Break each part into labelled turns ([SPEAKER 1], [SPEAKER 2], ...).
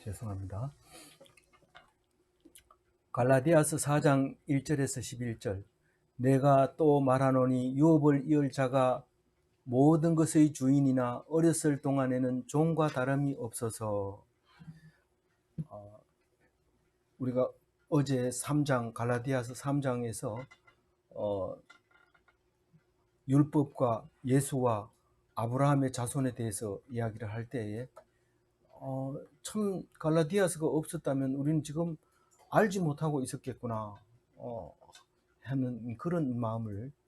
[SPEAKER 1] 죄송합니다. 갈라디아서 4장 1절에서 11절. 내가 또 말하노니 유업을 이을 자가 모든 것의 주인이나 어렸을 동안에는 종과 다름이 없어서. 우리가 어제 3장 갈라디아서 3장에서 율법과 예수와 아브라함의 자손에 대해서 이야기를 할 때에 참 갈라디아서가 없었다면 우리는 지금 알지 못하고 있었겠구나 하는 그런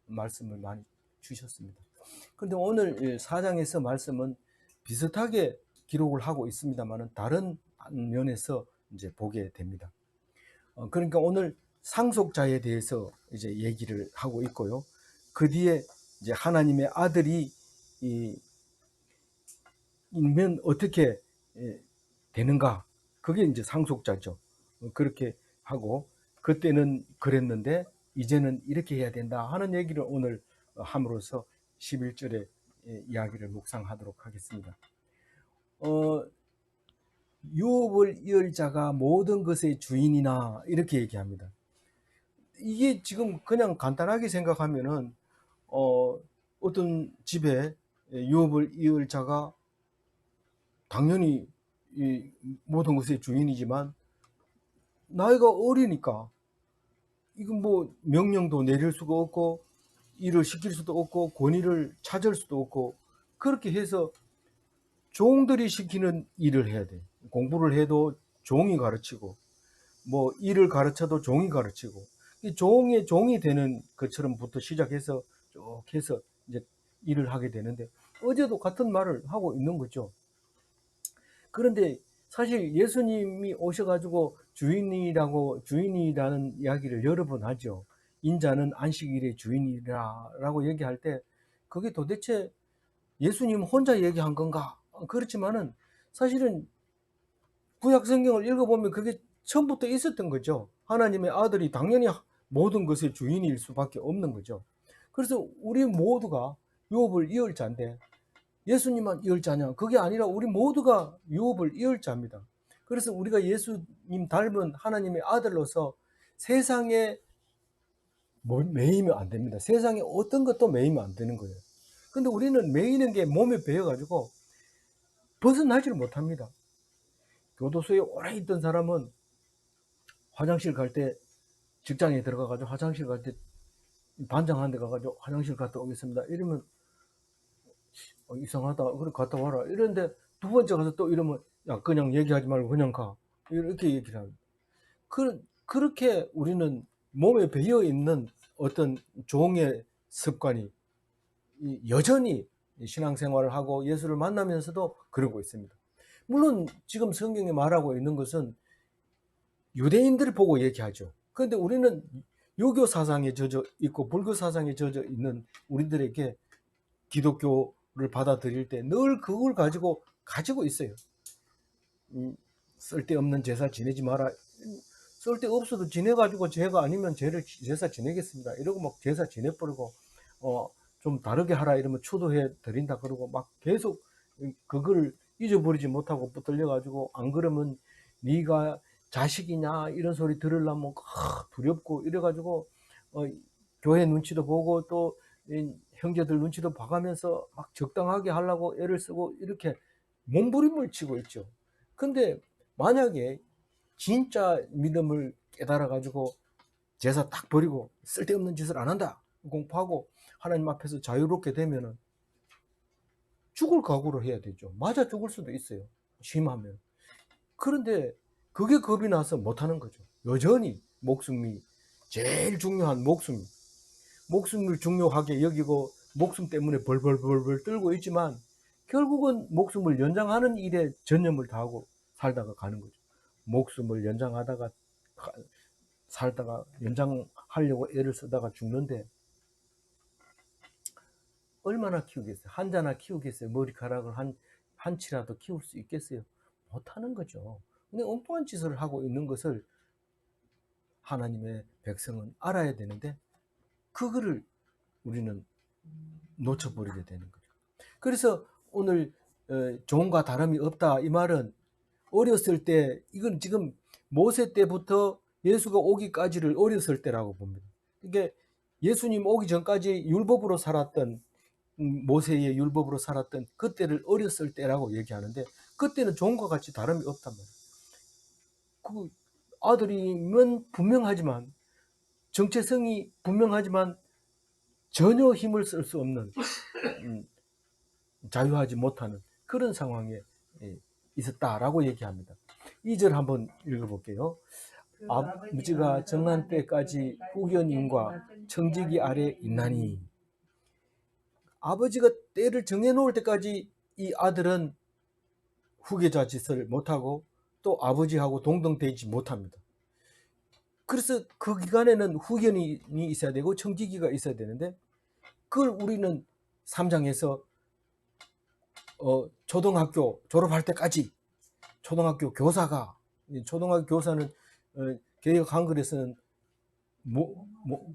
[SPEAKER 1] 말씀을 많이 주셨습니다. 그런데 오늘 4장에서 말씀은 비슷하게 기록을 하고 있습니다만 다른 면에서 이제 보게 됩니다. 그러니까 오늘 상속자에 대해서 이제 얘기를 하고 있고요. 그 뒤에 이제 하나님의 아들이 이면 어떻게 되는가? 그게 이제 상속자죠. 그렇게 하고 그때는 그랬는데 이제는 이렇게 해야 된다 하는 얘기를 오늘 함으로써 11절에 이야기를 묵상하도록 하겠습니다. 유업을 이을 자가 모든 것의 주인이나 이렇게 얘기합니다. 이게 지금 그냥 간단하게 생각하면은 어떤 집에 유업을 이을 자가 당연히 이 모든 것의 주인이지만 나이가 어리니까 이건 뭐 명령도 내릴 수가 없고 일을 시킬 수도 없고 권위를 찾을 수도 없고 그렇게 해서 종들이 시키는 일을 해야 돼. 공부를 해도 종이 가르치고 뭐 일을 가르쳐도 종이 가르치고 이 종의 종이 되는 것처럼부터 시작해서 쭉 해서 이제 일을 하게 되는데 어제도 같은 말을 하고 있는 거죠. 그런데 사실 예수님이 오셔가지고 주인이라는 이야기를 여러 번 하죠. 인자는 안식일의 주인이라고 얘기할 때 그게 도대체 예수님 혼자 얘기한 건가? 그렇지만은 사실은 구약 성경을 읽어보면 그게 처음부터 있었던 거죠. 하나님의 아들이 당연히 모든 것의 주인일 수밖에 없는 거죠. 그래서 우리 모두가 유업을 이을 자인데 예수님만 이을 자냐? 그게 아니라 우리 모두가 유업을 이을 자입니다. 그래서 우리가 예수님 닮은 하나님의 아들로서 세상에 매이면 안 됩니다. 세상에 어떤 것도 매이면 안 되는 거예요. 근데 우리는 매이는 게 몸에 배어가지고 벗어나지를 못합니다. 교도소에 오래 있던 사람은 화장실 갈 때 직장에 들어가가지고 화장실 갈 때 반장 한 대 가가지고 화장실 갔다 오겠습니다. 이러면 이상하다. 그래 갔다 와라. 이런데 두 번째 가서 또 이러면 야 그냥 얘기하지 말고 그냥 가. 이렇게 얘기를 합니다. 그렇게 우리는 몸에 배어 있는 어떤 종의 습관이 여전히 신앙생활을 하고 예수를 만나면서도 그러고 있습니다. 물론 지금 성경에 말하고 있는 것은 유대인들을 보고 얘기하죠. 그런데 우리는 유교 사상에 젖어 있고 불교 사상에 젖어 있는 우리들에게 기독교를 받아들일 때 늘 그걸 가지고 있어요. 쓸데없는 제사 지내지 마라. 쓸데없어도 지내가지고 죄가 아니면 제사 지내겠습니다. 이러고 막 제사 지내버리고 좀 다르게 하라 이러면 추도해 드린다 그러고 막 계속 그걸 잊어버리지 못하고 붙들려가지고 안 그러면 네가 자식이냐 이런 소리 들으려면 두렵고 이래가지고 교회 눈치도 보고 또 형제들 눈치도 봐가면서 막 적당하게 하려고 애를 쓰고 이렇게 몸부림을 치고 있죠. 근데 만약에 진짜 믿음을 깨달아 가지고 제사 딱 버리고 쓸데없는 짓을 안 한다 공포하고 하나님 앞에서 자유롭게 되면은 죽을 각오를 해야 되죠. 맞아 죽을 수도 있어요. 심하면. 그런데 그게 겁이 나서 못하는 거죠. 여전히 목숨이 제일 중요한 목숨을 중요하게 여기고 목숨 때문에 벌벌벌벌 떨고 있지만 결국은 목숨을 연장하는 일에 전념을 다하고 살다가 가는 거죠. 목숨을 연장하다가 살다가 연장하려고 애를 쓰다가 죽는데 얼마나 키우겠어요? 한자나 키우겠어요? 머리카락을 한 치라도 키울 수 있겠어요? 못하는 거죠. 근데 엉뚱한 짓을 하고 있는 것을 하나님의 백성은 알아야 되는데 그거를 우리는 놓쳐버리게 되는 거죠. 그래서 오늘 종과 다름이 없다 이 말은 어렸을 때, 이건 지금 모세 때부터 예수가 오기까지를 어렸을 때라고 봅니다. 이게 예수님 오기 전까지 율법으로 살았던, 모세의 율법으로 살았던 그때를 어렸을 때라고 얘기하는데, 그때는 종과 같이 다름이 없단 말이에요. 그 아들이면 분명하지만, 정체성이 분명하지만 전혀 힘을 쓸 수 없는, 자유하지 못하는 그런 상황에 있었다라고 얘기합니다. 2절 한번 읽어볼게요. 아버지가 정한 때까지 후견인과 청지기 아래 있나니. 아버지가 때를 정해놓을 때까지 이 아들은 후계자 짓을 못하고 또 아버지하고 동등되지 못합니다. 그래서 그 기간에는 후견인이 있어야 되고 청지기가 있어야 되는데, 그걸 우리는 3장에서 초등학교 졸업할 때까지 초등학교 교사가, 초등학교 교사는 개혁 한글에서는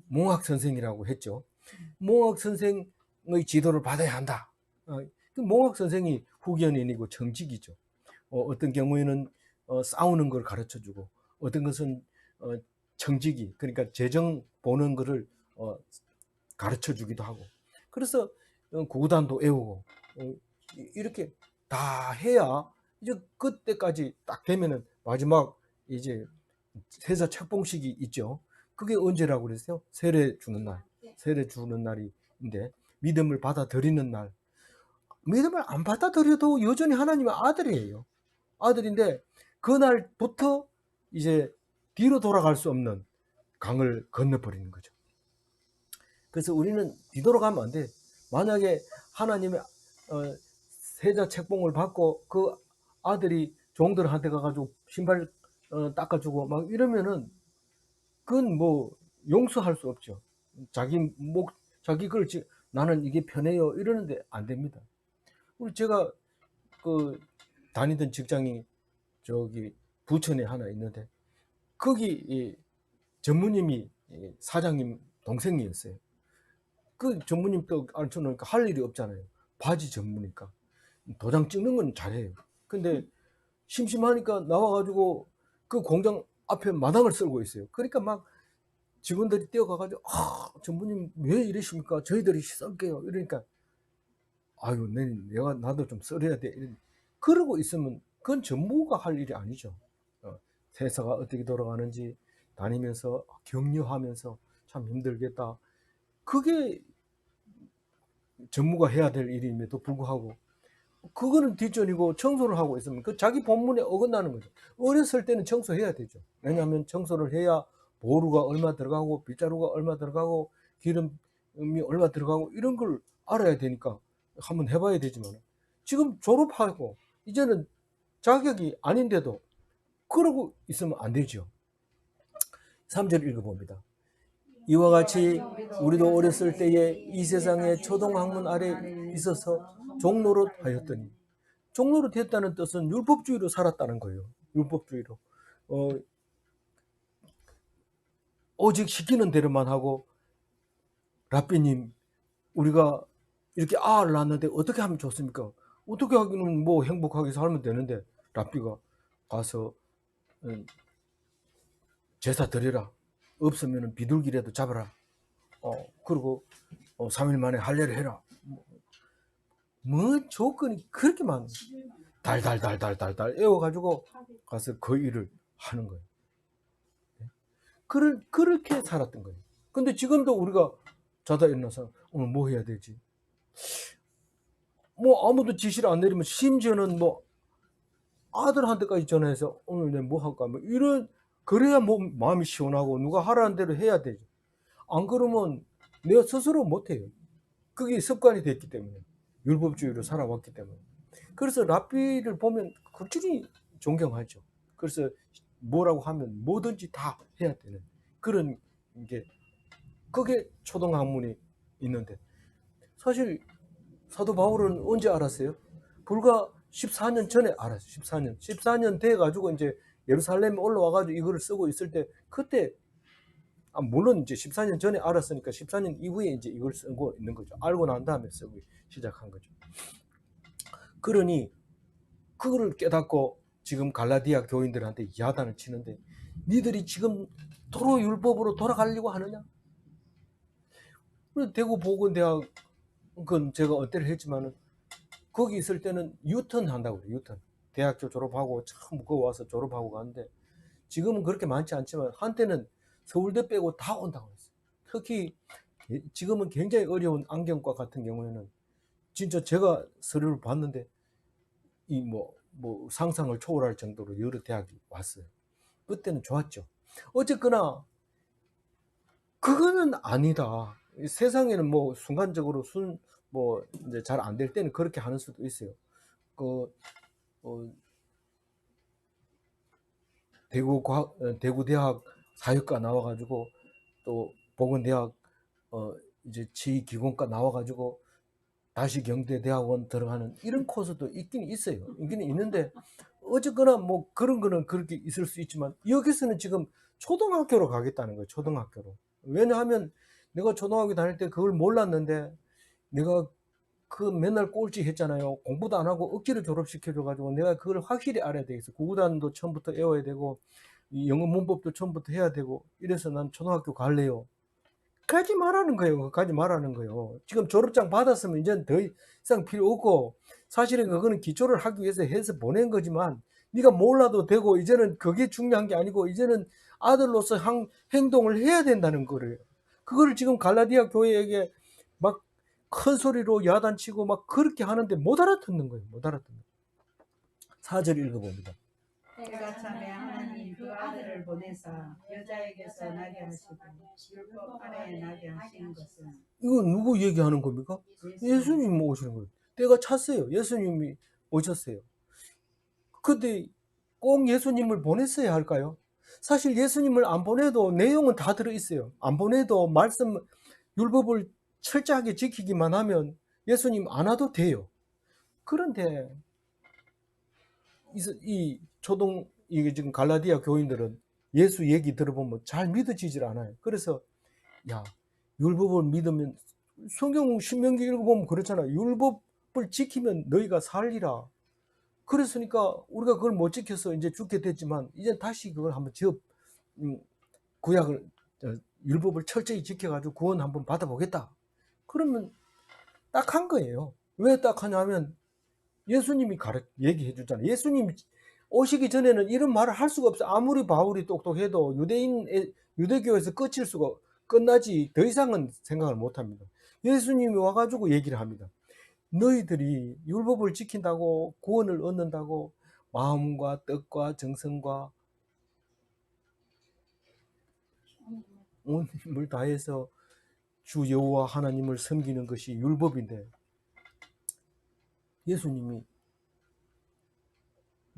[SPEAKER 1] 몽학 선생이라고 했죠. 몽학 선생의 지도를 받아야 한다. 그 몽학 선생이 후견인이고 청직이죠. 어떤 경우에는 싸우는 걸 가르쳐주고, 어떤 것은 청지기, 그러니까 재정 보는 것을 가르쳐주기도 하고, 그래서 구구단도 외우고 이렇게 다 해야 이제 그때까지 딱 되면은 마지막 이제 세자 책봉식이 있죠. 그게 언제라고 그랬어요? 세례 주는 날. 세례 주는 날인데, 믿음을 받아들이는 날. 믿음을 안 받아들여도 여전히 하나님의 아들이에요. 아들인데 그날부터 이제 뒤로 돌아갈 수 없는 강을 건너버리는 거죠. 그래서 우리는 뒤돌아가면 안 돼. 만약에 하나님의 세자 책봉을 받고 그 아들이 종들한테 가가지고 신발 닦아주고 막 이러면은, 그건 뭐 용서할 수 없죠. 자기 걸 나는 이게 편해요 이러는데 안 됩니다. 우리 제가 그 다니던 직장이 저기 부천에 하나 있는데, 거기 전무님이 사장님 동생이었어요. 그 전무님 또 앉혀놓으니까 할 일이 없잖아요. 바지 전무니까 도장 찍는 건 잘해요. 근데 심심하니까 나와가지고 그 공장 앞에 마당을 쓸고 있어요. 그러니까 막 직원들이 뛰어가가지고, 전무님 왜 이러십니까? 저희들이 썰게요. 이러니까, 아유, 나도 좀 썰어야 돼. 그러고 있으면 그건 전무가 할 일이 아니죠. 회사가 어떻게 돌아가는지 다니면서 격려하면서 참 힘들겠다. 그게 전무가 해야 될 일임에도 불구하고, 그거는 뒷전이고 청소를 하고 있으면 그 자기 본분에 어긋나는 거죠. 어렸을 때는 청소해야 되죠. 왜냐하면 청소를 해야 보루가 얼마 들어가고 빗자루가 얼마 들어가고 기름이 얼마 들어가고 이런 걸 알아야 되니까 한번 해봐야 되지만, 지금 졸업하고 이제는 자격이 아닌데도 그러고 있으면 안 되죠. 3절 읽어봅니다. 이와 같이 우리도 어렸을 때에 이 세상의 초동학문 아래 있어서 종노릇 하였더니, 종노릇 했다는 뜻은 율법주의로 살았다는 거예요. 율법주의로. 오직 시키는 대로만 하고, 랍비님, 우리가 이렇게 아를 낳았는데 어떻게 하면 좋습니까? 어떻게 하기는 뭐 행복하게 살면 되는데, 랍비가 가서 제사 드려라. 없으면 비둘기라도 잡아라. 그리고 3일 만에 할례를 해라. 뭐 조건이 그렇게 많아. 달달달달달달 애워가지고 가서 그 일을 하는 거예요. 그렇게 살았던 거예요. 근데 지금도 우리가 자다 일어나서 오늘 뭐 해야 되지? 뭐 아무도 지시를 안 내리면, 심지어는 뭐 아들한테까지 전화해서 오늘 내가 뭐 할까? 뭐 이런, 그래야 뭐 마음이 시원하고 누가 하라는 대로 해야 되죠. 안 그러면 내가 스스로 못 해요. 그게 습관이 됐기 때문에, 율법주의로 살아왔기 때문에. 그래서 랍비를 보면 극진히 존경하죠. 그래서 뭐라고 하면 뭐든지 다 해야 되는 그런 게, 그게 초등학문이 있는데, 사실 사도 바울은 언제 알았어요? 불과 14년 전에 알았어요. 14년 돼 가지고 이제 예루살렘에 올라와 가지고 이거를 쓰고 있을 때, 그때 물론 이제 14년 전에 알았으니까 14년 이후에 이제 이걸 쓰고 있는 거죠. 알고 난 다음에 쓰기 시작한 거죠. 그러니 그거를 깨닫고 지금 갈라디아 교인들한테 야단을 치는데 니들이 지금 도로 율법으로 돌아가려고 하느냐? 대구 보건대학 그건 제가 언때를 했지만은 거기 있을 때는 유턴 한다고 그래요. 유턴. 대학교 졸업하고 참 그거 와서 졸업하고 가는데 지금은 그렇게 많지 않지만 한때는 서울대 빼고 다 온다고 했어요. 특히 지금은 굉장히 어려운 안경과 같은 경우에는 진짜 제가 서류를 봤는데 이 뭐 상상을 초월할 정도로 여러 대학이 왔어요. 그때는 좋았죠. 어쨌거나 그거는 아니다. 세상에는 뭐 순간적으로 뭐 이제 잘 안 될 때는 그렇게 하는 수도 있어요. 대구대학 사회과 나와가지고 또 보건대학 이제 지기공과 나와가지고 다시 경대대학원 들어가는 이런 코스도 있긴 있어요. 있긴 있는데 어쨌거나 뭐 그런 거는 그렇게 있을 수 있지만 여기서는 지금 초등학교로 가겠다는 거예요. 초등학교로. 왜냐하면 내가 초등학교 다닐 때 그걸 몰랐는데 내가 그 맨날 꼴찌 했잖아요. 공부도 안 하고 억지로 졸업시켜줘가지고 내가 그걸 확실히 알아야 되겠어. 구구단도 처음부터 외워야 되고 이 영어 문법도 처음부터 해야 되고 이래서 난 초등학교 갈래요. 가지 말라는 거예요. 가지 말라는 거예요. 지금 졸업장 받았으면 이제는 더 이상 필요 없고 사실은 그거는 기초를 하기 위해서 해서 보낸 거지만 네가 몰라도 되고 이제는 그게 중요한 게 아니고 이제는 아들로서 행동을 해야 된다는 거를 그거를 지금 갈라디아 교회에게 막 큰 소리로 야단치고 막 그렇게 하는데 못 알아듣는 거예요. 못 알아듣는 거예요. 4절 읽어봅니다.
[SPEAKER 2] 때가 참에 하나님 그 아들을 보내사 여자에게서 나게 하시고 율법 아래에 나게 하신 것은
[SPEAKER 1] 이거 누구 얘기하는 겁니까? 예수님 오시는 거예요. 때가 찼어요. 예수님이 오셨어요. 근데 꼭 예수님을 보냈어야 할까요? 사실 예수님을 안 보내도 내용은 다 들어있어요. 안 보내도 말씀, 율법을 철저하게 지키기만 하면 예수님 안 와도 돼요. 그런데 이게 지금 갈라디아 교인들은 예수 얘기 들어보면 잘 믿어지질 않아요. 그래서 야, 율법을 믿으면 성경 신명기 읽어보면 그렇잖아. 율법을 지키면 너희가 살리라. 그랬으니까 우리가 그걸 못 지켜서 이제 죽게 됐지만 이제 다시 그걸 한번 구약을 율법을 철저히 지켜가지고 구원 한번 받아보겠다. 그러면 딱 한 거예요. 왜 딱 하냐면 예수님이 얘기해 주잖아요. 예수님이 오시기 전에는 이런 말을 할 수가 없어요. 아무리 바울이 똑똑해도 유대교에서 끝나지 더 이상은 생각을 못 합니다. 예수님이 와가지고 얘기를 합니다. 너희들이 율법을 지킨다고 구원을 얻는다고 마음과 뜻과 정성과 온 힘을 다해서 주 여호와 하나님을 섬기는 것이 율법인데 예수님이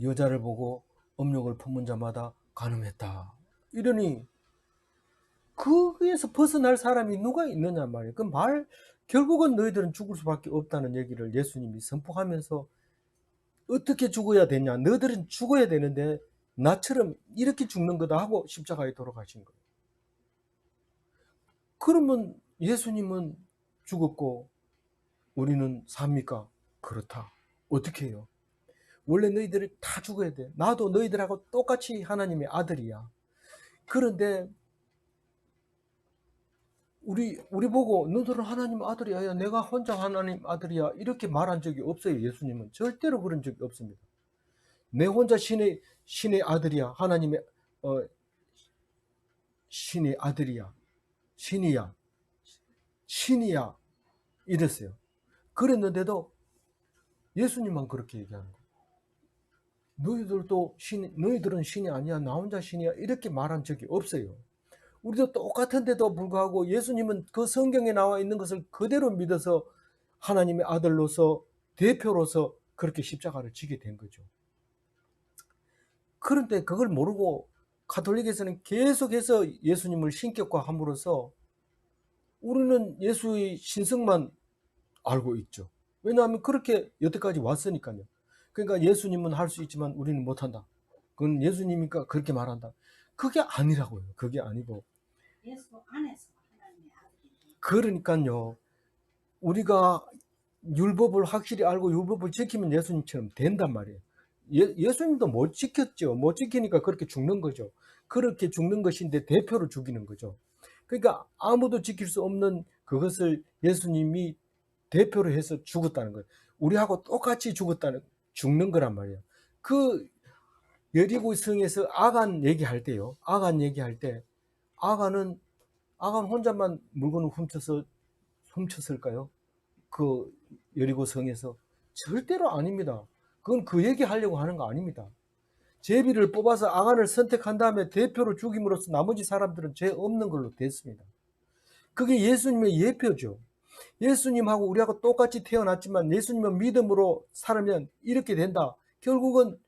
[SPEAKER 1] 여자를 보고 음욕을 품은 자마다 간음했다. 이러니 거기에서 벗어날 사람이 누가 있느냐 말이에요. 결국은 너희들은 죽을 수밖에 없다는 얘기를 예수님이 선포하면서 어떻게 죽어야 되냐. 너희들은 죽어야 되는데 나처럼 이렇게 죽는 거다 하고 십자가에 돌아가신 거예요. 그러면 예수님은 죽었고 우리는 삽니까? 그렇다. 어떻게 해요? 원래 너희들이 다 죽어야 돼. 나도 너희들하고 똑같이 하나님의 아들이야. 그런데 우리 보고 너희들은 하나님 아들이야. 야, 내가 혼자 하나님 아들이야. 이렇게 말한 적이 없어요. 예수님은 절대로 그런 적이 없습니다. 내 혼자 신의 아들이야. 하나님의 신의 아들이야. 신이야. 이랬어요. 그랬는데도 예수님만 그렇게 얘기하는 거예요. 너희들은 신이 아니야. 나 혼자 신이야. 이렇게 말한 적이 없어요. 우리도 똑같은데도 불구하고 예수님은 그 성경에 나와 있는 것을 그대로 믿어서 하나님의 아들로서 대표로서 그렇게 십자가를 지게 된 거죠. 그런데 그걸 모르고 가톨릭에서는 계속해서 예수님을 신격화함으로써 우리는 예수의 신성만 알고 있죠. 왜냐하면 그렇게 여태까지 왔으니까요. 그러니까 예수님은 할 수 있지만 우리는 못한다. 그건 예수님이니까 그렇게 말한다. 그게 아니라고요. 그게 아니고.
[SPEAKER 2] 예수 안에서 하나님의 아들이.
[SPEAKER 1] 그러니까요. 우리가 율법을 확실히 알고 율법을 지키면 예수님처럼 된단 말이에요. 예수님도 못 지켰죠. 못 지키니까 그렇게 죽는 거죠. 그렇게 죽는 것인데 대표로 죽이는 거죠. 그러니까 아무도 지킬 수 없는 그것을 예수님이 대표로 해서 죽었다는 거예요. 우리하고 똑같이 죽는 거란 말이에요. 그 여리고 성에서 아간 얘기할 때요. 아간 얘기할 때 아간 혼자만 물건을 훔쳤을까요? 그 여리고 성에서 절대로 아닙니다. 그건 그 얘기하려고 하는 거 아닙니다. 제비를 뽑아서 아간을 선택한 다음에 대표로 죽임으로써 나머지 사람들은 죄 없는 걸로 됐습니다. 그게 예수님의 예표죠. 예수님하고 우리하고 똑같이 태어났지만 예수님은 믿음으로 살면 이렇게 된다. 결국은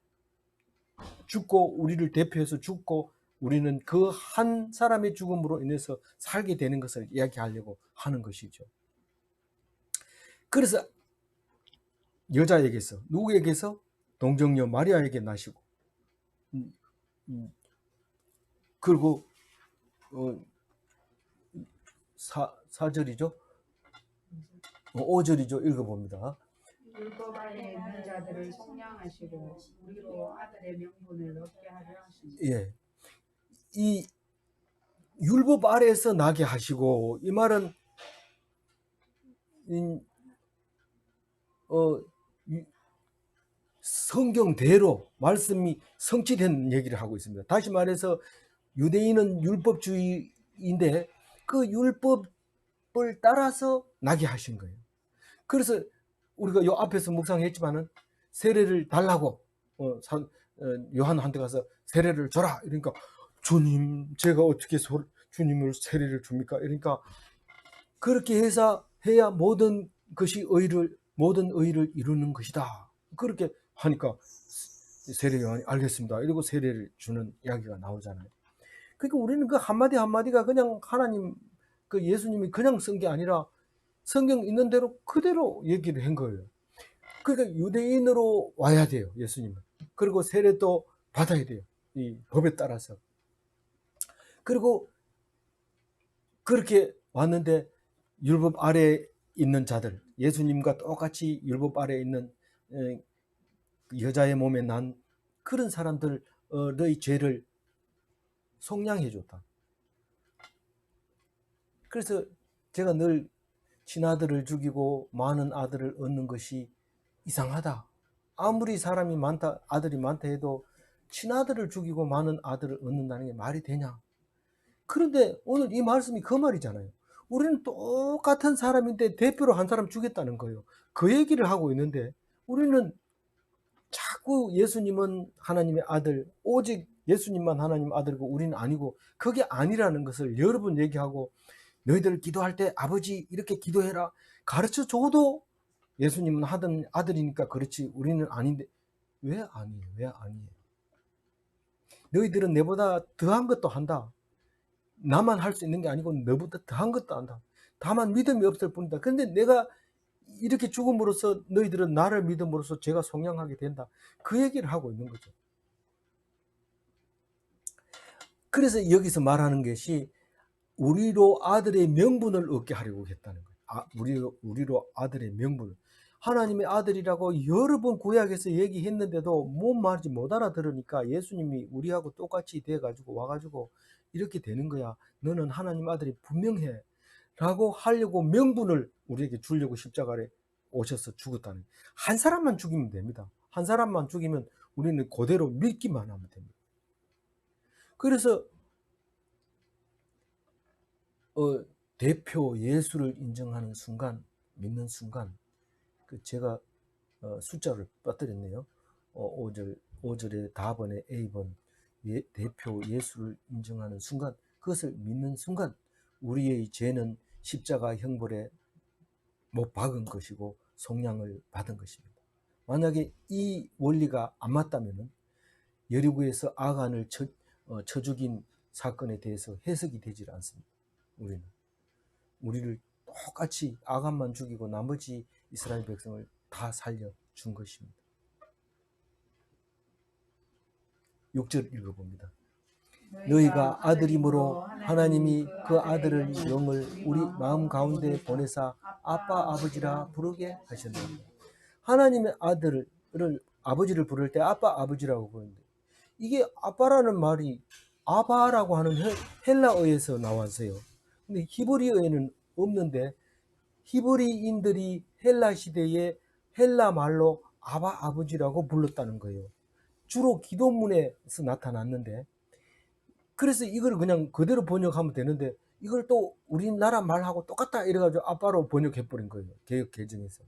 [SPEAKER 1] 죽고 우리를 대표해서 죽고 우리는 그 한 사람의 죽음으로 인해서 살게 되는 것을 이야기하려고 하는 것이죠. 그래서 여자에게서 누구에게서 동정녀 마리아에게 나시고 그리고 4절이죠. 5절이죠. 읽어봅니다.
[SPEAKER 2] 율법 아래 있는 자들을 속량하시고 우리로 아들의 명분을 얻게 하려 하십니다.
[SPEAKER 1] 예. 이 율법 아래에서 나게 하시고 이 말은 성경대로 말씀이 성취된 얘기를 하고 있습니다. 다시 말해서 유대인은 율법주의인데 그 율법을 따라서 나게 하신 거예요. 그래서 우리가 요 앞에서 묵상했지만은 세례를 달라고 요한한테 가서 세례를 줘라 이러니까 주님 제가 어떻게 주님을 세례를 줍니까? 이러니까 그렇게 해야 모든 의를 이루는 것이다. 그렇게 하니까 세례 요한이 알겠습니다. 이러고 세례를 주는 이야기가 나오잖아요. 그러니까 우리는 그 한마디 한마디가 그냥 하나님 그 예수님이 그냥 쓴 게 아니라 성경 있는 대로 그대로 얘기를 한 거예요. 그러니까 유대인으로 와야 돼요. 예수님은. 그리고 세례도 받아야 돼요. 이 법에 따라서. 그리고 그렇게 왔는데 율법 아래에 있는 자들, 예수님과 똑같이 율법 아래에 있는 여자의 몸에 난 그런 사람들의 죄를 속량해 줬다. 그래서 제가 늘 친아들을 죽이고 많은 아들을 얻는 것이 이상하다. 아무리 사람이 많다, 아들이 많다 해도 친아들을 죽이고 많은 아들을 얻는다는 게 말이 되냐? 그런데 오늘 이 말씀이 그 말이잖아요. 우리는 똑같은 사람인데 대표로 한 사람 죽였다는 거예요. 그 얘기를 하고 있는데 우리는 자꾸 예수님은 하나님의 아들, 오직 예수님만 하나님 아들이고 우리는 아니고 그게 아니라는 것을 여러 번 얘기하고 너희들 기도할 때 아버지 이렇게 기도해라 가르쳐 줘도 예수님은 하던 아들이니까 그렇지 우리는 아닌데 왜 아니에요? 왜 아니에요? 너희들은 내보다 더한 것도 한다. 나만 할 수 있는 게 아니고 너보다 더한 것도 한다. 다만 믿음이 없을 뿐이다. 그런데 내가 이렇게 죽음으로써 너희들은 나를 믿음으로써 제가 속량하게 된다. 그 얘기를 하고 있는 거죠. 그래서 여기서 말하는 것이 우리로 아들의 명분을 얻게 하려고 했다는 거예요. 우리로 아들의 명분을. 하나님의 아들이라고 여러 번 구약에서 얘기했는데도 뭔 말인지 못 알아들으니까 예수님이 우리하고 똑같이 돼가지고 와가지고 이렇게 되는 거야. 너는 하나님 아들이 분명해. 라고 하려고 명분을 우리에게 주려고 십자가에 오셔서 죽었다는 거예요. 한 사람만 죽이면 됩니다. 한 사람만 죽이면 우리는 그대로 믿기만 하면 됩니다. 그래서 대표 예수를 인정하는 순간, 믿는 순간, 제가 숫자를 빠뜨렸네요. 5절에 답번에 A번 대표 예수를 인정하는 순간, 그것을 믿는 순간 우리의 죄는 십자가 형벌에 못 박은 것이고 속량을 받은 것입니다. 만약에 이 원리가 안 맞다면 여리고에서 아간을 쳐 죽인 사건에 대해서 해석이 되질 않습니다. 우리를 똑같이 아간만 죽이고 나머지 이스라엘 백성을 다 살려준 것입니다. 6절 읽어봅니다. 너희가 아들이므로 하나님이 그 아들을 영을 우리 마음 가운데 보내사 아빠 아버지라 부르게 하셨느니라. 하나님의 아버지를 부를 때 아빠 아버지라고 부르는데 이게 아빠라는 말이 아바라고 하는 헬라어에서 나왔어요. 근데 히브리어에는 없는데 히브리인들이 헬라 시대에 헬라 말로 아바 아버지라고 불렀다는 거예요. 주로 기도문에서 나타났는데 그래서 이걸 그냥 그대로 번역하면 되는데 이걸 또 우리나라 말하고 똑같다 이래가지고 아빠로 번역해버린 거예요. 개역 개정에서.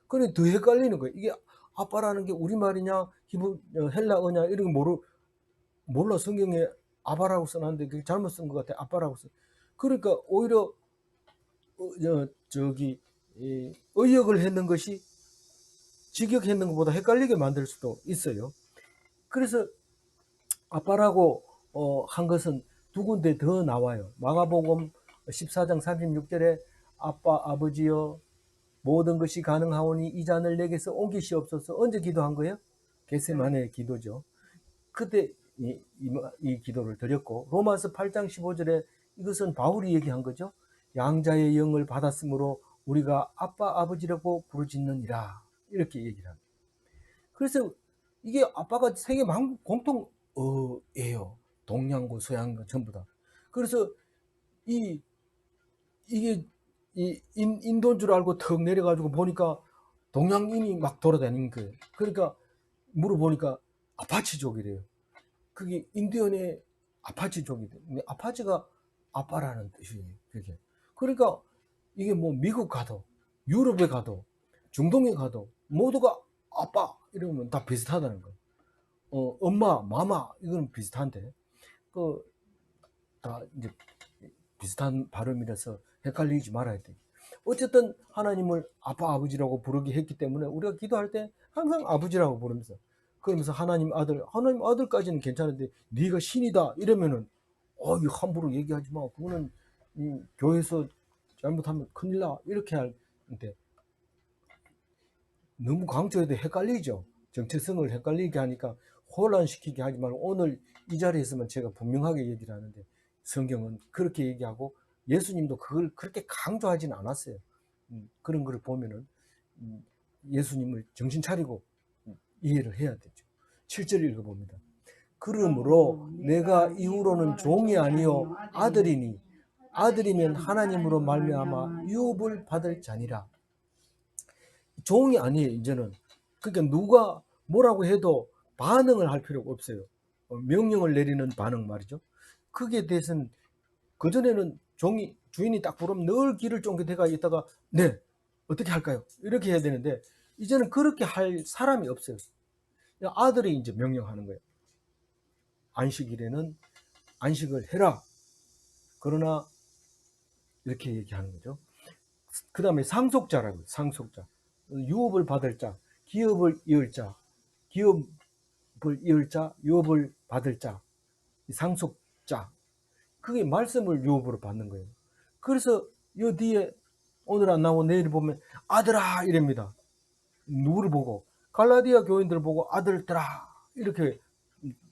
[SPEAKER 1] 그래 더 헷갈리는 거예요. 이게 아빠라는 게 우리말이냐 헬라어냐 이런 거 몰라. 성경에 아바라고 써놨는데 그게 잘못 쓴 것 같아. 아빠라고 써. 그러니까 오히려 의역을 했는 것이 직역했는 것보다 헷갈리게 만들 수도 있어요. 그래서 아빠라고 한 것은 두 군데 더 나와요. 마가복음 14장 36절에 아빠 아버지여 모든 것이 가능하오니 이 잔을 내게서 옮기시옵소서. 언제 기도한 거예요? 겟세마네 기도죠. 그때 이 기도를 드렸고 로마서 8장 15절에 이것은 바울이 얘기한 거죠. 양자의 영을 받았으므로 우리가 아빠 아버지라고 부르짖느니라 이렇게 얘기를 합니다. 그래서 이게 아빠가 세계 공통어예요. 동양고 서양고 전부 다. 그래서 이게 인도인 줄 알고 턱 내려가지고 보니까 동양인이 막 돌아다니는 거예요. 그러니까 물어보니까 아파치족이래요. 그게 인디언의 아파치족이래요. 근데 아파치가 아빠라는 뜻이에요. 그게. 그러니까 이게 뭐 미국 가도 유럽에 가도 중동에 가도 모두가 아빠 이러면 다 비슷하다는 거예요. 엄마, 마마 이거는 비슷한데 다 이제 비슷한 발음이라서 헷갈리지 말아야 돼. 어쨌든 하나님을 아빠 아버지라고 부르게 했기 때문에 우리가 기도할 때 항상 아버지라고 부르면서 그러면서 하나님 아들까지는 괜찮은데 네가 신이다 이러면은 이거 함부로 얘기하지 마. 그거는 교회에서 잘못하면 큰일 나 이렇게 하는데 너무 강조해도 헷갈리죠. 정체성을 헷갈리게 하니까 혼란시키게 하지 말고 오늘 이 자리에서만 제가 분명하게 얘기를 하는데 성경은 그렇게 얘기하고 예수님도 그걸 그렇게 강조하지는 않았어요. 그런 걸 보면은 예수님을 정신 차리고 이해를 해야 되죠. 7절 읽어봅니다. 그러므로 내가 이후로는 종이 아니요 아들이니 아들이면 하나님으로 말미암아 유업을 받을 자니라. 종이 아니에요. 이제는. 그러니까 누가 뭐라고 해도 반응을 할 필요가 없어요. 명령을 내리는 반응 말이죠. 그게 대해서는 그전에는 주인이 딱 부르면 늘 귀를 쫑긋해가 있다가 네 어떻게 할까요? 이렇게 해야 되는데 이제는 그렇게 할 사람이 없어요. 아들이 이제 명령하는 거예요. 안식일에는 안식을 해라. 그러나 이렇게 얘기하는 거죠. 그 다음에 상속자라고요. 상속자. 유업을 받을 자, 기업을 이을 자, 기업을 이을 자, 유업을 받을 자, 상속자. 그게 말씀을 유업으로 받는 거예요. 그래서 이 뒤에 오늘 안 나오고 내일 보면 아들아 이랍니다. 누구를 보고? 갈라디아 교인들을 보고 아들들아 이렇게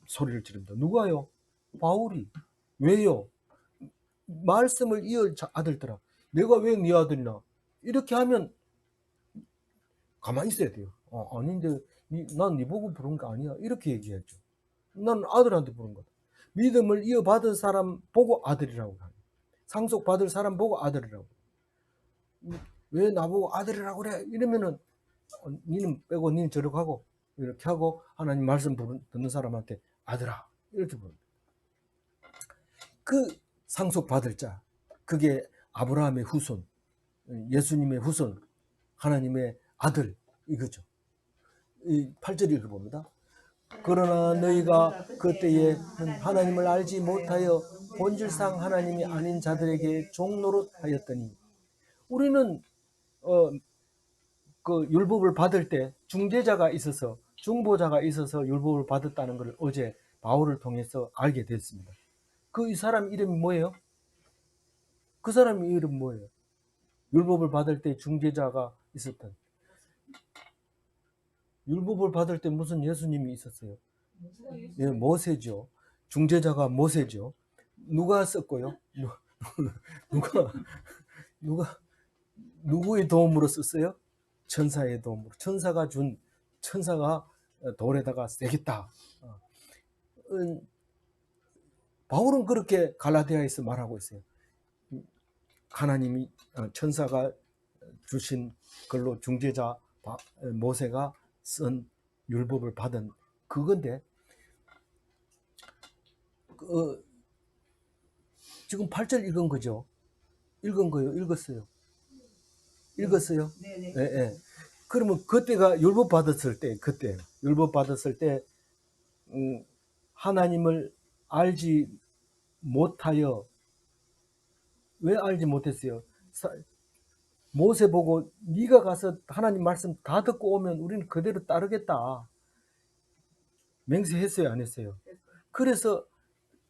[SPEAKER 1] 소리를 지릅니다. 누가요? 바울이. 왜요? 말씀을 이을 아들들아. 내가 왜 네 아들이나? 이렇게 하면 가만히 있어야 돼요. 아닌데 난 네 보고 부른 거 아니야. 이렇게 얘기했죠. 난 아들한테 부른 거다. 믿음을 이어받은 사람 보고 아들이라고 하는. 상속받을 사람 보고 아들이라고. 왜 나보고 아들이라고 그래? 이러면은 니는 빼고 니는 저렇게 하고 이렇게 하고 하나님 말씀 듣는 사람한테 아들아 이렇게 부릅니다. 그 상속받을 자 그게 아브라함의 후손 예수님의 후손 하나님의 아들 이거죠. 8절 읽어봅니다. 그러나 너희가 그때에 하나님을 알지 못하여 본질상 하나님이 아닌 자들에게 종노릇하였더니 우리는 그 율법을 받을 때 중재자가 있어서 중보자가 있어서 율법을 받았다는 것을 어제 바울을 통해서 알게 됐습니다. 이 사람 이름이 뭐예요? 그 사람 이름 뭐예요? 율법을 받을 때 중재자가 있었던. 율법을 받을 때 무슨 예수님이 있었어요? 예, 모세죠. 중재자가 모세죠. 누가 썼고요? 누구의 도움으로 썼어요? 천사의 도움으로. 천사가 돌에다가 새겼다. 바울은 그렇게 갈라디아에서 말하고 있어요. 하나님이 천사가 주신 글로 중재자 모세가 쓴 율법을 받은 그건데 지금 8절 읽은 거죠. 읽은 거예요. 읽었어요. 읽었어요.
[SPEAKER 2] 네네.
[SPEAKER 1] 예, 예. 그러면 그때가 율법 받았을 때, 그때 율법 받았을 때 하나님을 알지 못하여 왜 알지 못했어요? 모세 보고 네가 가서 하나님 말씀 다 듣고 오면 우리는 그대로 따르겠다. 맹세했어요, 안 했어요? 그래서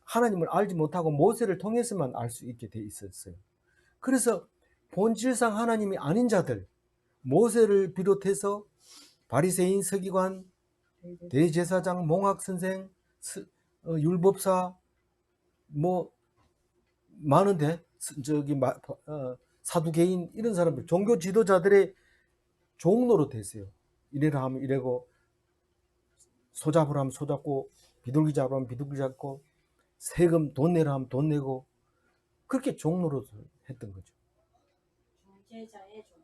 [SPEAKER 1] 하나님을 알지 못하고 모세를 통해서만 알 수 있게 돼 있었어요. 그래서 본질상 하나님이 아닌 자들, 모세를 비롯해서 바리새인, 서기관, 대제사장, 몽학선생, 율법사 뭐 많은데 저기 사두개인 이런 사람들 종교 지도자들의 종로로 됐어요. 이래라 하면 이래고 소잡으라 하면 소잡고 비둘기 잡으라 하면 비둘기 잡고 세금 돈 내라 하면 돈 내고 그렇게 종로로 했던 거죠.
[SPEAKER 3] 중재자의 종로.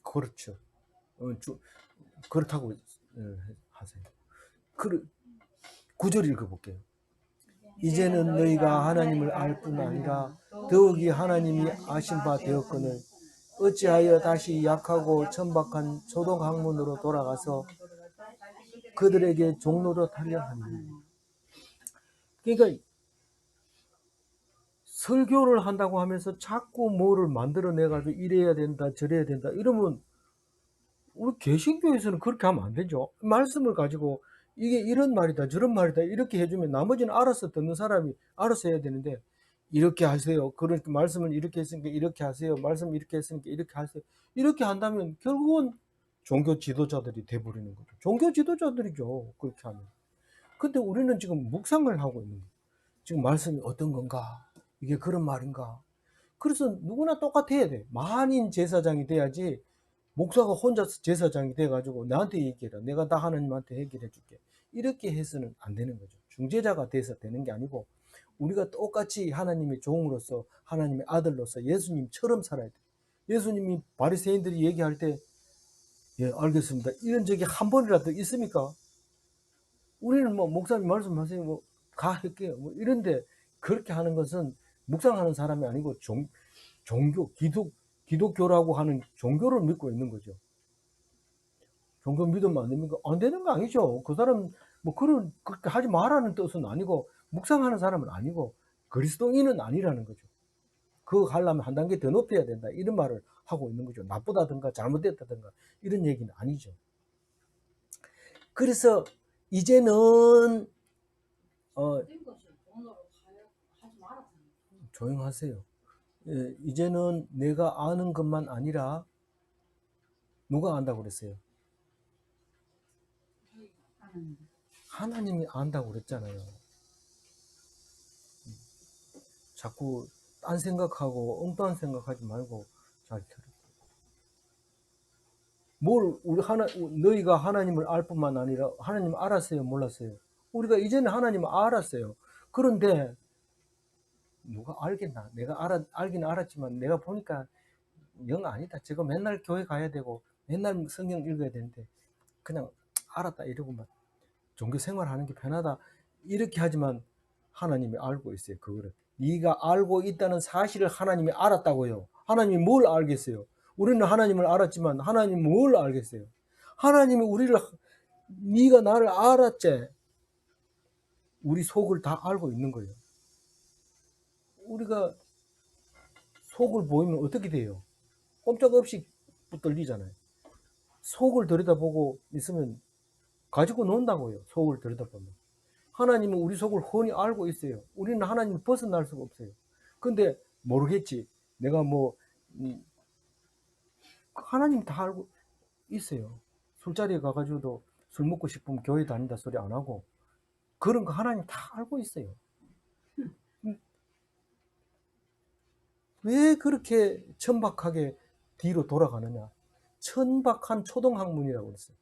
[SPEAKER 1] 그렇죠. 그렇다고 하세요. 9절 읽어볼게요. 이제는 너희가 하나님을 알 뿐 아니라 더욱이 하나님이 아신 바 되었거늘 어찌하여 다시 약하고 천박한 소동 학문으로 돌아가서 그들에게 종로로 타려 하느냐. 그러니까 설교를 한다고 하면서 자꾸 뭐를 만들어내가지고 이래야 된다 저래야 된다 이러면 우리 개신교에서는 그렇게 하면 안 되죠. 말씀을 가지고 이게 이런 말이다 저런 말이다 이렇게 해주면 나머지는 알아서 듣는 사람이 알아서 해야 되는데 이렇게 하세요. 그러니까 말씀을 이렇게 했으니까 이렇게 하세요. 말씀을 이렇게 했으니까 이렇게 하세요. 이렇게 한다면 결국은 종교 지도자들이 돼버리는 거죠. 종교 지도자들이죠. 그렇게 하면. 근데 우리는 지금 묵상을 하고 있는 거예요. 지금 말씀이 어떤 건가? 이게 그런 말인가? 그래서 누구나 똑같아야 돼. 만인 제사장이 돼야지 목사가 혼자서 제사장이 돼가지고 나한테 얘기해라. 내가 다 하나님한테 해결해 줄게. 이렇게 해서는 안 되는 거죠. 중재자가 돼서 되는 게 아니고 우리가 똑같이 하나님의 종으로서 하나님의 아들로서 예수님처럼 살아야 돼. 예수님이 바리새인들이 얘기할 때 예, 알겠습니다. 이런 적이 한 번이라도 있습니까? 우리는 뭐 목사님 말씀하세요. 뭐 가 할게요. 뭐 이런데 그렇게 하는 것은 묵상하는 사람이 아니고 종교, 기독교라고 하는 종교를 믿고 있는 거죠. 종교 믿으면 안 됩니까? 안 되는 거 아니죠. 그 사람 뭐 그렇게 하지 말라는 뜻은 아니고 묵상하는 사람은 아니고 그리스도인은 아니라는 거죠. 그거 하려면 한 단계 더 높여야 된다. 이런 말을 하고 있는 거죠. 나쁘다든가 잘못됐다든가 이런 얘기는 아니죠. 그래서 이제는
[SPEAKER 3] 모든 것을 종로로 하지 말았잖아요.
[SPEAKER 1] 조용하세요. 예, 이제는 내가 아는 것만 아니라 누가 안다고 그랬어요? 하나님이 안다고 그랬잖아요. 자꾸 딴 생각하고 엉뚱한 생각하지 말고 잘 들어. 너희가 하나님을 알 뿐만 아니라 하나님 알았어요, 몰랐어요? 우리가 이제는 하나님을 알았어요. 그런데 누가 알겠나? 내가 알긴 알았지만 내가 보니까 영 아니다. 저거 맨날 교회 가야 되고 맨날 성경 읽어야 되는데 그냥 알았다 이러고만 종교 생활하는 게 편하다 이렇게 하지만 하나님이 알고 있어요. 그거를 네가 알고 있다는 사실을 하나님이 알았다고요. 하나님이 뭘 알겠어요? 우리는 하나님을 알았지만 하나님이 뭘 알겠어요? 하나님이 네가 나를 알았지. 우리 속을 다 알고 있는 거예요. 우리가 속을 보이면 어떻게 돼요? 꼼짝없이 붙들리잖아요. 속을 들여다보고 있으면 가지고 논다고요. 속을 들여다보면. 하나님은 우리 속을 훤히 알고 있어요. 우리는 하나님을 벗어날 수가 없어요. 근데 모르겠지. 내가 하나님 다 알고 있어요. 술자리에 가가지고도 술 먹고 싶으면 교회 다닌다 소리 안 하고 그런 거 하나님 다 알고 있어요. 왜 그렇게 천박하게 뒤로 돌아가느냐? 천박한 초등학문이라고 그랬어요.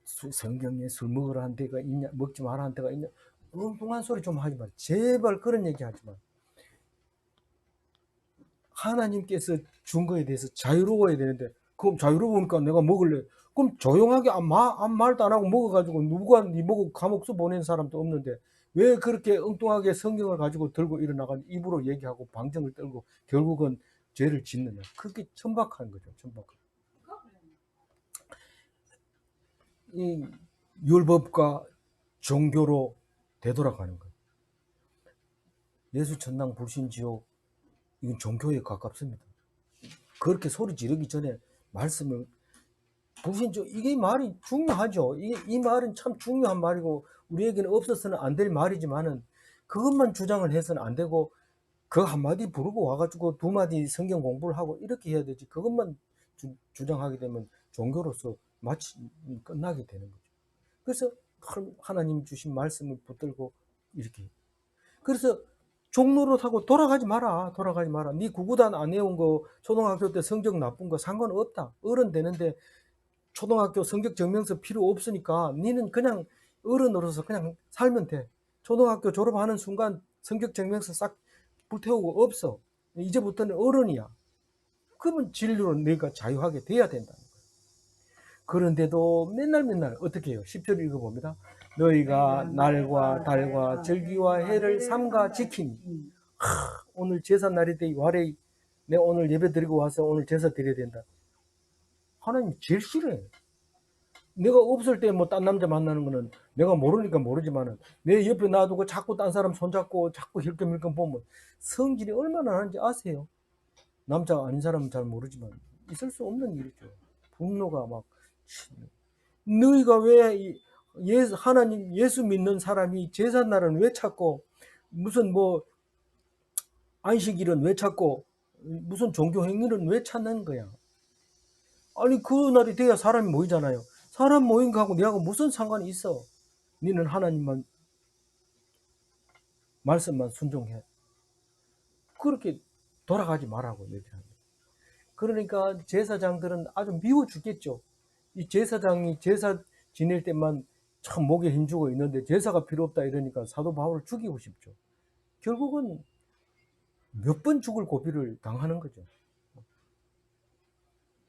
[SPEAKER 1] 성경에 술 먹으라 한 데가 있냐, 먹지 마라 한 데가 있냐, 엉뚱한 소리 좀 하지 마. 제발 그런 얘기 하지 마. 하나님께서 준 거에 대해서 자유로워야 되는데, 그럼 자유로우니까 내가 먹을래. 그럼 조용하게 아무 말도 안 하고 먹어가지고 누가 네 보고 감옥서 보낸 사람도 없는데 왜 그렇게 엉뚱하게 성경을 가지고 들고 일어나가 입으로 얘기하고 방정을 떨고 결국은 죄를 짓느냐. 그게 천박한 거죠. 천박한. 이 율법과 종교로 되돌아가는 거예요. 예수 천당 불신 지옥, 이건 종교에 가깝습니다. 그렇게 소리 지르기 전에 말씀을 불신 지옥, 이게 말이 중요하죠. 이 말은 참 중요한 말이고 우리에게는 없어서는 안 될 말이지만은 그것만 주장을 해서는 안 되고 그 한마디 부르고 와가지고 두 마디 성경 공부를 하고 이렇게 해야 되지. 그것만 주장하게 되면 종교로서 마치 끝나게 되는 거죠. 그래서 하나님 주신 말씀을 붙들고 이렇게. 그래서 종로로 타고 돌아가지 마라. 돌아가지 마라. 네 구구단 안 해온 거 초등학교 때 성적 나쁜 거 상관없다. 어른 되는데 초등학교 성적 증명서 필요 없으니까 니는 그냥 어른으로서 그냥 살면 돼. 초등학교 졸업하는 순간 성적 증명서 싹 불태우고 없어. 이제부터는 어른이야. 그러면 진리로 내가 자유하게 돼야 된다는 거예요. 그런데도 맨날 어떻게 해요? 10절 읽어봅니다. 너희가 날과 달과 절기와 해를 삼가 지키니. 오늘 제삿날이 돼. 와래 내가 오늘 예배 드리고 와서 오늘 제사 드려야 된다. 하나님 제일 싫어해. 내가 없을 때 뭐 딴 남자 만나는 거는 내가 모르니까 모르지만은 내 옆에 놔두고 자꾸 딴 사람 손잡고 자꾸 힐끔힐끔 보면 성질이 얼마나 나는지 아세요? 남자가 아닌 사람은 잘 모르지만 있을 수 없는 일이죠. 분노가 막. 너희가 왜 하나님 예수 믿는 사람이 제삿날은 왜 찾고 무슨 뭐 안식일은 왜 찾고 무슨 종교 행위는 왜 찾는 거야? 아니 그날이 돼야 사람이 모이잖아요. 사람 모인 거하고 내하고 무슨 상관이 있어? 너는 하나님만 말씀만 순종해. 그렇게 돌아가지 말라고 얘기를 합니다. 그러니까 제사장들은 아주 미워 죽겠죠. 이 제사장이 제사 지낼 때만 참 목에 힘주고 있는데 제사가 필요 없다 이러니까 사도 바울을 죽이고 싶죠. 결국은 몇 번 죽을 고비를 당하는 거죠.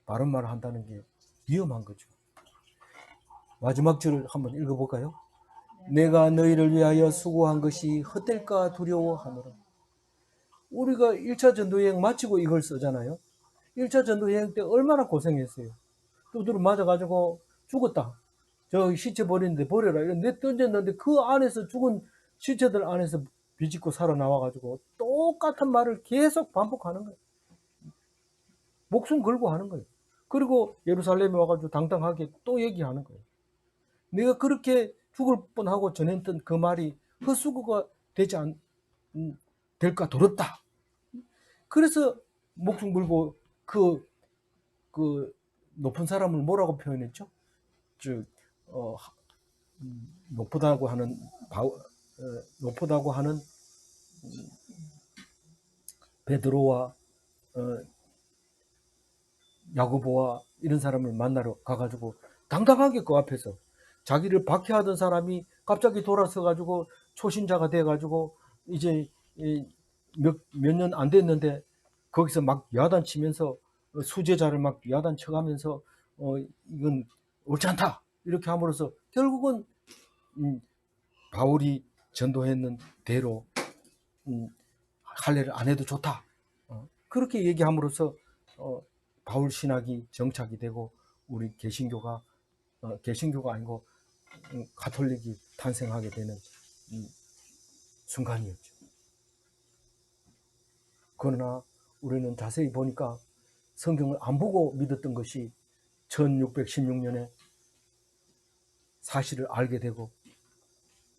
[SPEAKER 1] 바른 말을 한다는 게 위험한 거죠. 마지막 절을 한번 읽어볼까요? 내가 너희를 위하여 수고한 것이 헛될까 두려워하노라. 우리가 1차 전도여행 마치고 이걸 쓰잖아요. 1차 전도여행 때 얼마나 고생했어요. 두드러 맞아가지고 죽었다. 저 시체 버리는데 버려라. 이런데 던졌는데 그 안에서 죽은 시체들 안에서 비집고 살아나와가지고 똑같은 말을 계속 반복하는 거예요. 목숨 걸고 하는 거예요. 그리고 예루살렘에 와가지고 당당하게 또 얘기하는 거예요. 내가 그렇게 죽을 뻔하고 전했던 그 말이 헛수고가 될까 도렸다. 그래서 목숨 걸고 그 높은 사람을 뭐라고 표현했죠? 높다고 하는 베드로와 야고보와 이런 사람을 만나러 가가지고 당당하게 그 앞에서 자기를 박해하던 사람이 갑자기 돌아서 가지고 초신자가 돼 가지고 이제 몇 년 안 됐는데 거기서 막 야단치면서 수제자를 막 야단쳐가면서 이건 옳지 않다 이렇게 함으로써 결국은 바울이 전도했는 대로 할례를 안 해도 좋다 그렇게 얘기함으로써 바울 신학이 정착이 되고 우리 개신교가 아니고 가톨릭이 탄생하게 되는 순간이었죠. 그러나 우리는 자세히 보니까 성경을 안 보고 믿었던 것이 1616년에 사실을 알게 되고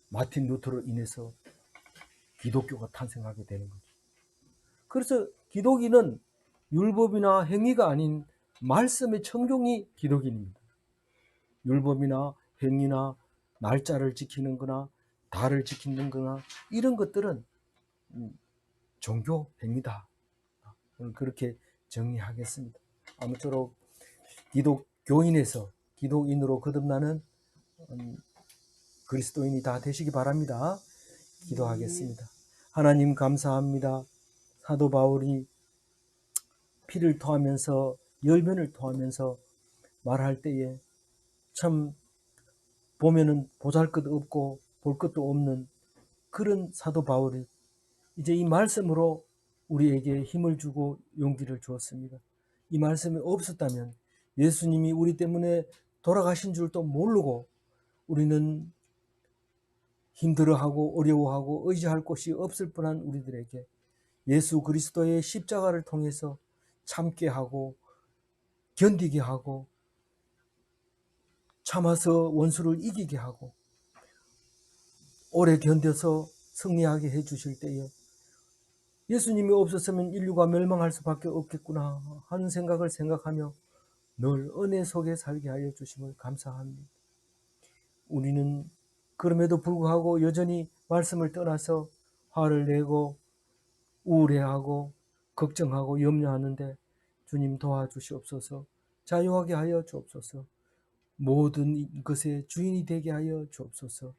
[SPEAKER 1] 마틴 루터로 인해서 기독교가 탄생하게 되는 거죠. 그래서 기독인은 율법이나 행위가 아닌 말씀의 청종이 기독인입니다. 율법이나 행위나 날짜를 지키는 거나 달을 지키는 거나 이런 것들은 종교 행위다. 그렇게 정리하겠습니다. 아무쪼록 기독교인에서 기독인으로 거듭나는 그리스도인이 다 되시기 바랍니다. 기도하겠습니다. 하나님 감사합니다. 사도 바울이 피를 토하면서 열변을 토하면서 말할 때에 참 보면은 보잘것 없고 볼 것도 없는 그런 사도 바울이 이제 이 말씀으로 우리에게 힘을 주고 용기를 주었습니다. 이 말씀이 없었다면 예수님이 우리 때문에 돌아가신 줄도 모르고 우리는 힘들어하고 어려워하고 의지할 곳이 없을 뻔한 우리들에게 예수 그리스도의 십자가를 통해서 참게 하고 견디게 하고 참아서 원수를 이기게 하고 오래 견뎌서 승리하게 해주실 때에 예수님이 없었으면 인류가 멸망할 수밖에 없겠구나 하는 생각을 생각하며 늘 은혜 속에 살게 하여 주심을 감사합니다. 우리는 그럼에도 불구하고 여전히 말씀을 떠나서 화를 내고 우울해하고 걱정하고 염려하는데 주님 도와주시옵소서. 자유하게 하여 주옵소서. 모든 것의 주인이 되게 하여 주옵소서.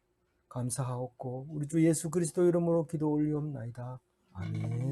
[SPEAKER 1] 감사하옵고 우리 주 예수 그리스도 이름으로 기도 올리옵나이다. 아멘.